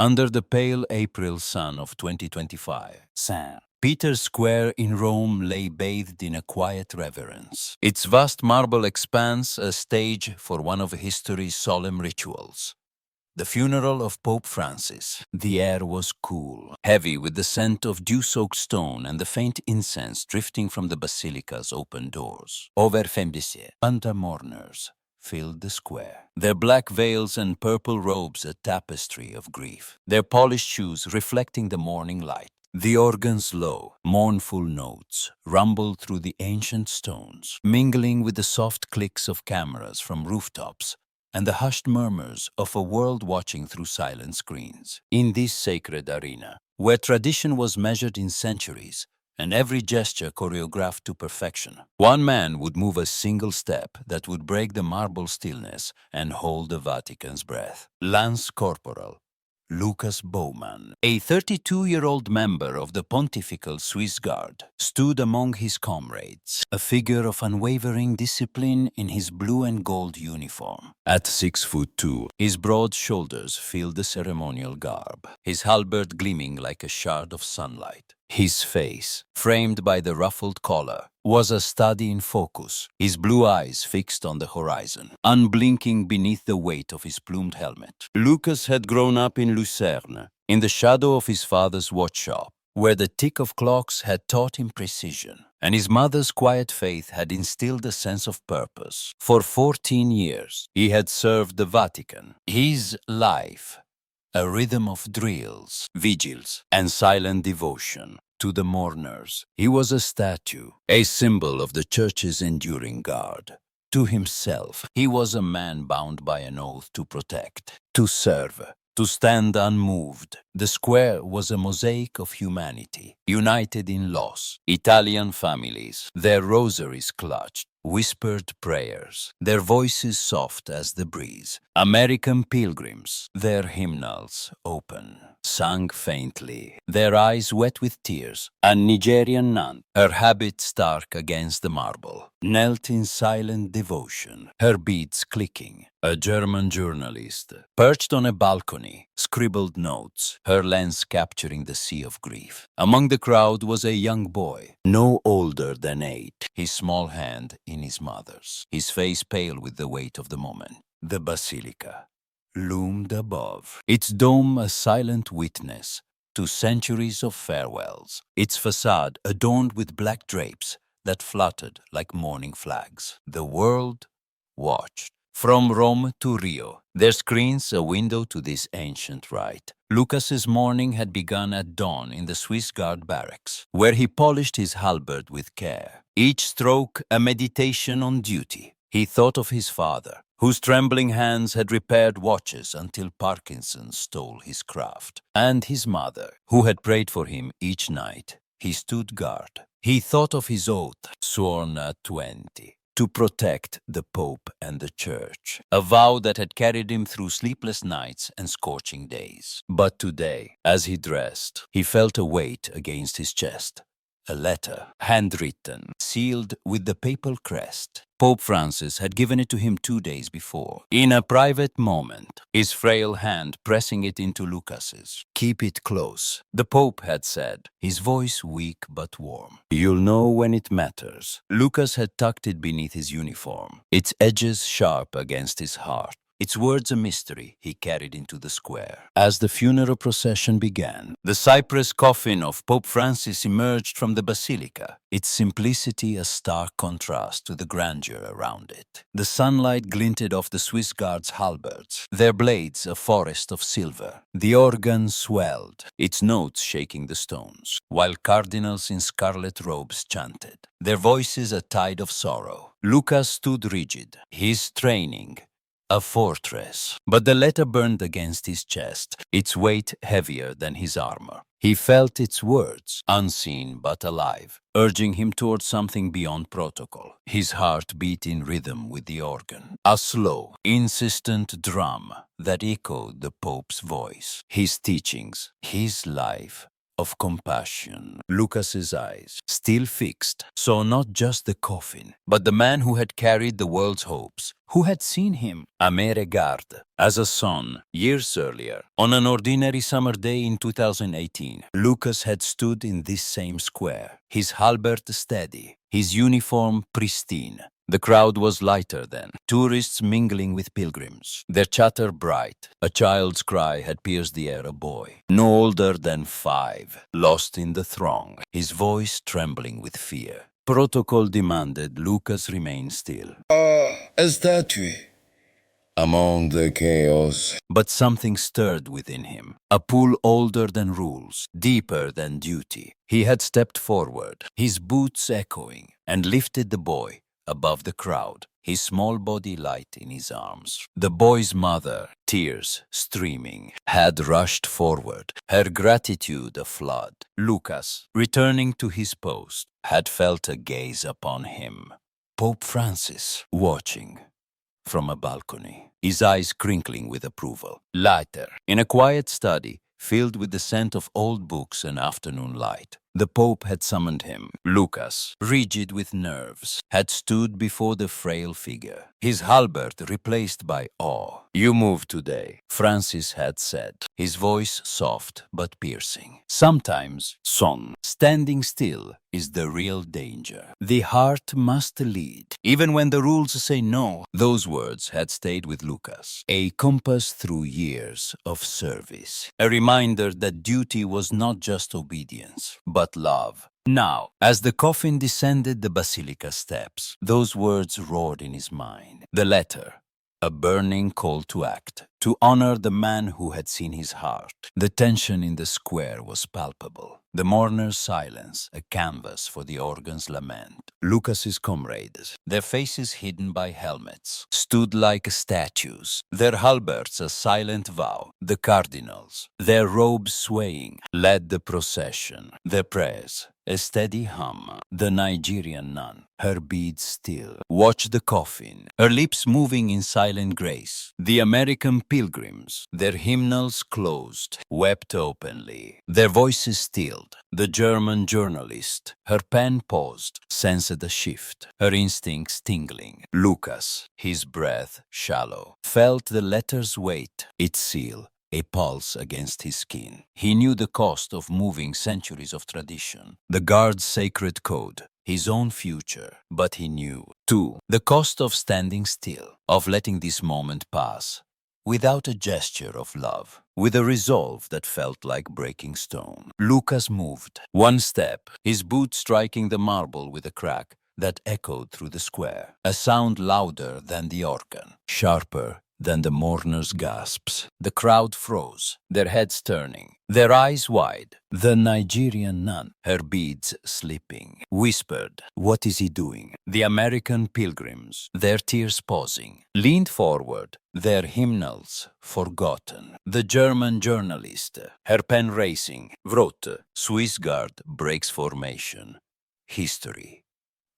Under the pale April sun of 2025, St. Peter's Square in Rome lay bathed in a quiet reverence. Its vast marble expanse a stage for one of history's solemn rituals. The funeral of Pope Francis. The air was cool, heavy with the scent of dew-soaked stone and the faint incense drifting from the basilica's open doors. Over femdisier, under mourners filled the square, their black veils and purple robes a tapestry of grief, their polished shoes reflecting the morning light. The organ's low, mournful notes rumbled through the ancient stones, mingling with the soft clicks of cameras from rooftops and the hushed murmurs of a world watching through silent screens. In this sacred arena, where tradition was measured in centuries and every gesture choreographed to perfection, one man would move a single step that would break the marble stillness and hold the Vatican's breath. Lance Corporal Lucas Bowman, a 32-year-old member of the Pontifical Swiss Guard, stood among his comrades, a figure of unwavering discipline in his blue and gold uniform. At 6'2", his broad shoulders filled the ceremonial garb, his halberd gleaming like a shard of sunlight. His face, framed by the ruffled collar, was a study in focus, his blue eyes fixed on the horizon, unblinking beneath the weight of his plumed helmet. Lucas had grown up in Lucerne, in the shadow of his father's watchshop, where the tick of clocks had taught him precision, and his mother's quiet faith had instilled a sense of purpose. For 14 years, he had served the Vatican. His life, a rhythm of drills, vigils, and silent devotion to the mourners. He was a statue, a symbol of the Church's enduring guard. To himself, he was a man bound by an oath to protect, to serve, to stand unmoved. The square was a mosaic of humanity, united in loss. Italian families, their rosaries clutched, whispered prayers, their voices soft as the breeze. American pilgrims, their hymnals open, sang faintly, their eyes wet with tears. A Nigerian nun, her habit stark against the marble, knelt in silent devotion, her beads clicking. A German journalist, perched on a balcony, scribbled notes, her lens capturing the sea of grief. Among the crowd was a young boy, no older than 8, his small hand in his mother's, his face pale with the weight of the moment. The basilica loomed above, its dome a silent witness to centuries of farewells, its facade adorned with black drapes that fluttered like mourning flags. The world watched. From Rome to Rio, their screens a window to this ancient rite. Lucas's morning had begun at dawn in the Swiss Guard barracks, where he polished his halberd with care, each stroke a meditation on duty. He thought of his father, whose trembling hands had repaired watches until Parkinson stole his craft, and his mother, who had prayed for him each night. He stood guard. He thought of his oath, sworn at 20. To protect the Pope and the Church, a vow that had carried him through sleepless nights and scorching days. But today, as he dressed, he felt a weight against his chest. A letter, handwritten, sealed with the papal crest. Pope Francis had given it to him 2 days before. In a private moment, his frail hand pressing it into Lucas's. "Keep it close," the Pope had said, his voice weak but warm. "You'll know when it matters." Lucas had tucked it beneath his uniform, its edges sharp against his heart. Its words a mystery he carried into the square. As the funeral procession began, the cypress coffin of Pope Francis emerged from the basilica, its simplicity a stark contrast to the grandeur around it. The sunlight glinted off the Swiss Guards' halberds, their blades a forest of silver. The organ swelled, its notes shaking the stones, while cardinals in scarlet robes chanted, their voices a tide of sorrow. Lucas stood rigid, his training a fortress, but the letter burned against his chest, its weight heavier than his armor. He felt its words, unseen but alive, urging him towards something beyond protocol. His heart beat in rhythm with the organ, a slow, insistent drum that echoed the Pope's voice, his teachings, his life, of compassion. Lucas's eyes, still fixed, saw not just the coffin, but the man who had carried the world's hopes, who had seen him, a mere garde, as a son, years earlier. On an ordinary summer day in 2018, Lucas had stood in this same square, his halberd steady, his uniform pristine. The crowd was lighter then, tourists mingling with pilgrims, their chatter bright. A child's cry had pierced the air, a boy, no older than 5, lost in the throng, his voice trembling with fear. Protocol demanded Lucas remain still. A statue among the chaos. But something stirred within him, a pull older than rules, deeper than duty. He had stepped forward, his boots echoing, and lifted the boy above the crowd, his small body light in his arms. The boy's mother, tears streaming, had rushed forward, her gratitude a flood. Lucas, returning to his post, had felt a gaze upon him. Pope Francis, watching from a balcony, his eyes crinkling with approval. Later, in a quiet study, filled with the scent of old books and afternoon light, the Pope had summoned him. Lucas, rigid with nerves, had stood before the frail figure, his halberd replaced by awe. "You move today," Francis had said, his voice soft but piercing. Sometimes, son, standing still is the real danger. The heart must lead, even when the rules say no. Those words had stayed with Lucas, a compass through years of service, a reminder that duty was not just obedience, but love. Now, as the coffin descended the basilica steps, those words roared in his mind. The letter, a burning call to act, to honor the man who had seen his heart. The tension in the square was palpable. The mourner's silence, a canvas for the organ's lament. Lucas's comrades, their faces hidden by helmets, stood like statues, their halberds a silent vow. The cardinals, their robes swaying, led the procession. Their prayers, a steady hum. The Nigerian nun, her beads still, watched the coffin, her lips moving in silent grace. The American pilgrims, their hymnals closed, wept openly, their voices stilled. The German journalist, her pen paused, sensed a shift, her instincts tingling. Lucas, his breath shallow, felt the letter's weight, its seal, a pulse against his skin. He knew the cost of moving centuries of tradition, the guard's sacred code, his own future. But he knew, too, the cost of standing still, of letting this moment pass, without a gesture of love, with a resolve that felt like breaking stone. Lucas moved, one step, his boot striking the marble with a crack that echoed through the square, a sound louder than the organ, sharper than the mourner's gasps. The crowd froze, their heads turning, their eyes wide. The Nigerian nun, her beads slipping, whispered, "What is he doing?" The American pilgrims, their tears pausing, leaned forward, their hymnals forgotten. The German journalist, her pen racing, wrote, "Swiss Guard breaks formation. History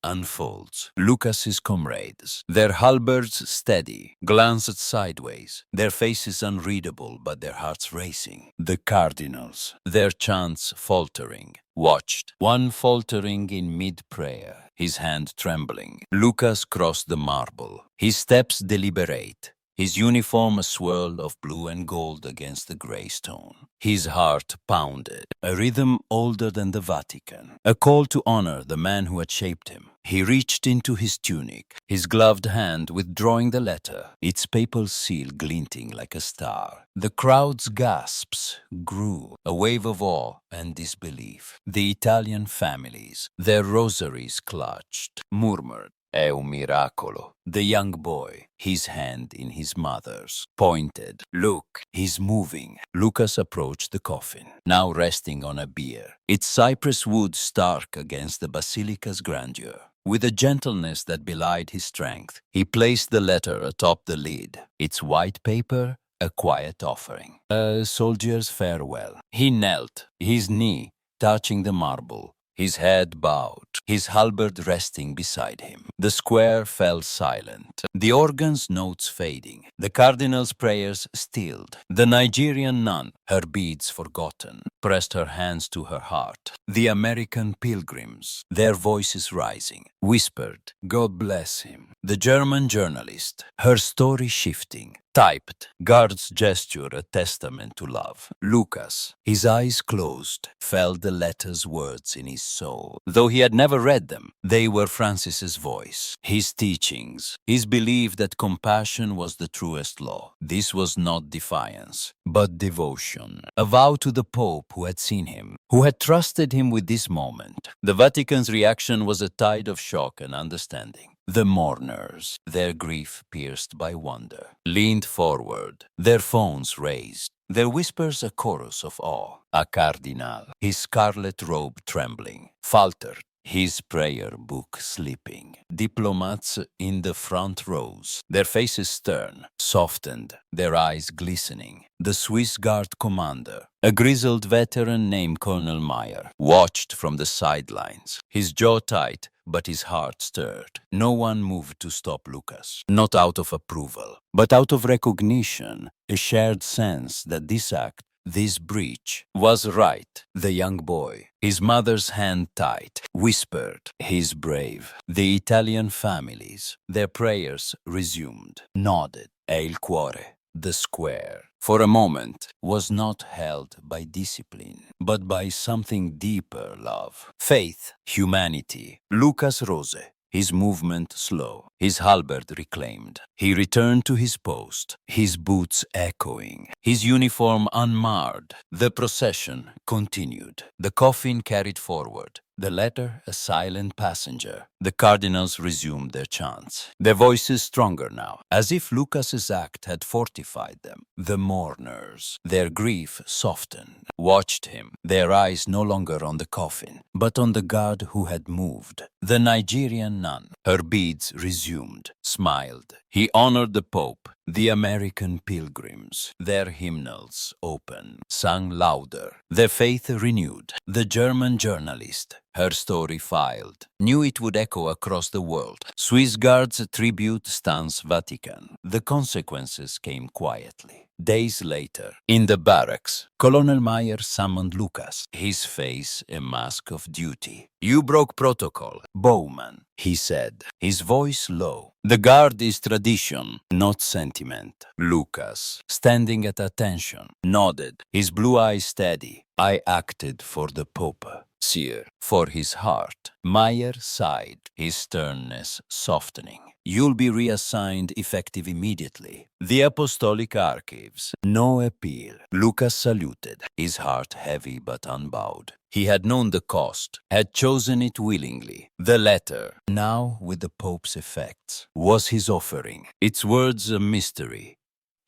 unfolds." Lucas's comrades, their halberds steady, glanced sideways, their faces unreadable but their hearts racing. The cardinals, their chants faltering, watched, one faltering in mid-prayer, his hand trembling. Lucas crossed the marble, his steps deliberate, his uniform a swirl of blue and gold against the gray stone. His heart pounded, a rhythm older than the Vatican, a call to honor the man who had shaped him. He reached into his tunic, his gloved hand withdrawing the letter, its papal seal glinting like a star. The crowd's gasps grew, a wave of awe and disbelief. The Italian families, their rosaries clutched, murmured, "È un miracolo." The young boy, his hand in his mother's, pointed, "Look, he's moving." Lucas approached the coffin, now resting on a bier, its cypress wood stark against the basilica's grandeur. With a gentleness that belied his strength, he placed the letter atop the lid, its white paper a quiet offering, a soldier's farewell. He knelt, his knee touching the marble, his head bowed, his halberd resting beside him. The square fell silent, the organ's notes fading, the cardinal's prayers stilled. The Nigerian nun, her beads forgotten, pressed her hands to her heart. The American pilgrims, their voices rising, whispered, "God bless him." The German journalist, her story shifting, typed, God's gesture a testament to love. Lucas, his eyes closed, felt the letters' words in his soul. Though he had never read them, they were Francis's voice, his teachings, his belief that compassion was the truest law. This was not defiance, but devotion, a vow to the Pope who had seen him, who had trusted him with this moment. The Vatican's reaction was a tide of shock and understanding. The mourners, their grief pierced by wonder, leaned forward, their phones raised, their whispers a chorus of awe. A cardinal, his scarlet robe trembling, faltered, his prayer book slipping. Diplomats in the front rows, their faces stern, softened, their eyes glistening. The Swiss Guard commander, a grizzled veteran named Colonel Meyer, watched from the sidelines, his jaw tight, but his heart stirred. No one moved to stop Lucas, not out of approval, but out of recognition, a shared sense that this act, this breach, was right. The young boy, his mother's hand tight, whispered, "He's brave." The Italian families, their prayers resumed, nodded. E il cuore, the square, for a moment, was not held by discipline, but by something deeper, love, faith, humanity. Lucas rose, his movement slow, his halberd reclaimed. He returned to his post, his boots echoing, his uniform unmarred. The procession continued, the coffin carried forward, the letter a silent passenger. The cardinals resumed their chants, their voices stronger now, as if Lucas's act had fortified them. The mourners, their grief softened, watched him, their eyes no longer on the coffin, but on the God who had moved. The Nigerian nun, her beads resumed, smiled. He honored the Pope. The American pilgrims, their hymnals open, sang louder, their faith renewed. The German journalist, her story filed, knew it would echo across the world. Swiss Guard's tribute stands Vatican. The consequences came quietly. Days later, in the barracks, Colonel Meyer summoned Lucas, his face a mask of duty. "You broke protocol, Bowman," he said, his voice low. "The guard is tradition, not sentiment." Lucas, standing at attention, nodded, his blue eyes steady. "I acted for the Pope, sire, for his heart." Meyer sighed, his sternness softening. "You'll be reassigned effective immediately." The Apostolic Archives, no appeal. Lucas saluted, his heart heavy but unbowed. He had known the cost, had chosen it willingly. The letter, now with the Pope's effects, was his offering, its words a mystery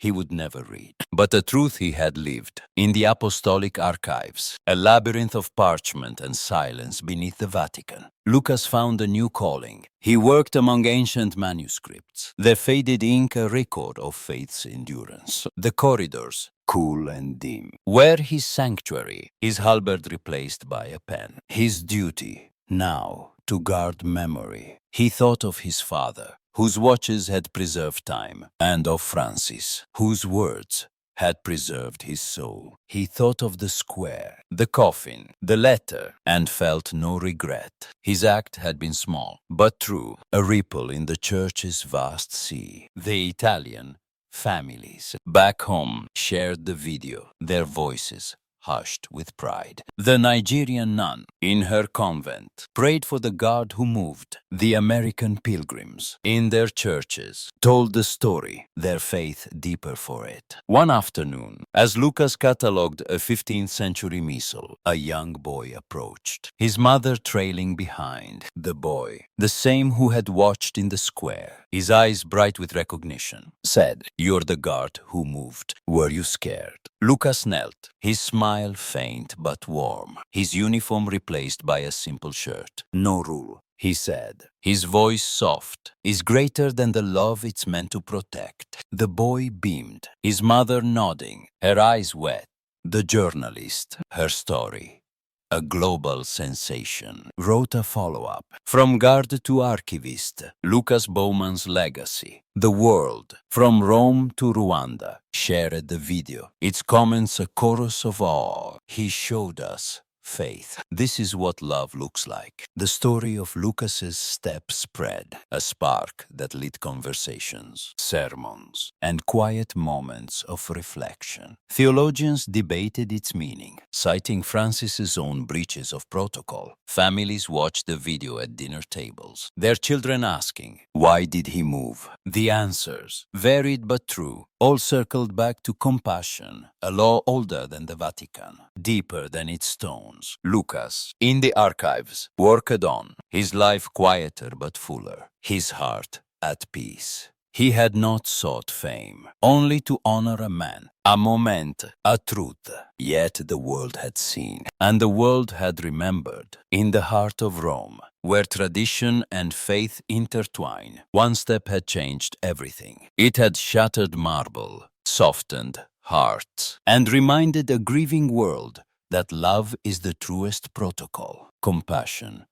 he would never read, but a truth he had lived. In the Apostolic Archives, a labyrinth of parchment and silence beneath the Vatican, Lucas found a new calling. He worked among ancient manuscripts, their faded ink a record of faith's endurance. The corridors, cool and dim, were his sanctuary, his halberd replaced by a pen. His duty, now, to guard memory. He thought of his father, whose watches had preserved time, and of Francis, whose words had preserved his soul. He thought of the square, the coffin, the letter, and felt no regret. His act had been small, but true, a ripple in the church's vast sea. The Italian families back home shared the video, their voices hushed with pride. The Nigerian nun, in her convent, prayed for the God who moved. The American pilgrims, in their churches, told the story, their faith deeper for it. One afternoon, as Lucas catalogued a 15th century missal, a young boy approached, his mother trailing behind. The boy, the same who had watched in the square, his eyes bright with recognition, said, "You're the God who moved. Were you scared?" Lucas knelt, his smile faint but warm, his uniform replaced by a simple shirt. "No rule," he said, his voice soft, "is greater than the love it's meant to protect." The boy beamed, his mother nodding, her eyes wet. The journalist, her story a global sensation, wrote a follow-up. From guard to archivist, Lucas Bowman's legacy. The world, from Rome to Rwanda, shared the video. Its comments a chorus of awe. He showed us faith. This is what love looks like. The story of Lucas's step spread, a spark that lit conversations, sermons, and quiet moments of reflection. Theologians debated its meaning, citing Francis's own breaches of protocol. Families watched the video at dinner tables, their children asking, why did he move? The answers, varied but true, all circled back to compassion, a law older than the Vatican, deeper than its stones. Lucas, in the archives, worked on, his life quieter but fuller, his heart at peace. He had not sought fame, only to honor a man, a moment, a truth. Yet the world had seen, and the world had remembered. In the heart of Rome, where tradition and faith intertwine, one step had changed everything. It had shattered marble, softened hearts, and reminded a grieving world that love is the truest protocol, compassion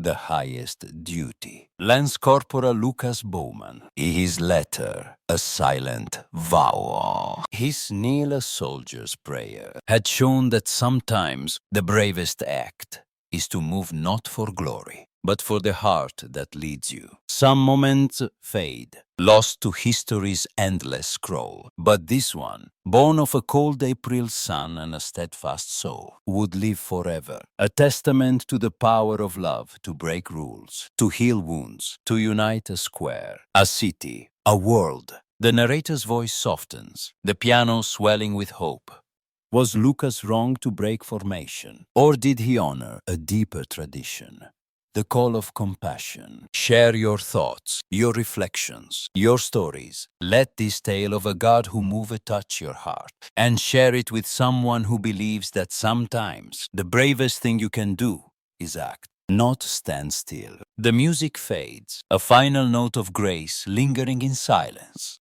the highest duty. Lance Corporal Lucas Bowman, his letter, a silent vow. His kneel a soldier's prayer had shown that sometimes the bravest act is to move not for glory, but for the heart that leads you. Some moments fade, lost to history's endless scroll. But this one, born of a cold April sun and a steadfast soul, would live forever. A testament to the power of love to break rules, to heal wounds, to unite a square, a city, a world. The narrator's voice softens, the piano swelling with hope. Was Lucas wrong to break formation, or did he honor a deeper tradition? The call of compassion. Share your thoughts, your reflections, your stories. Let this tale of a God who moved touch your heart, and share it with someone who believes that sometimes the bravest thing you can do is act, not stand still. The music fades, a final note of grace lingering in silence.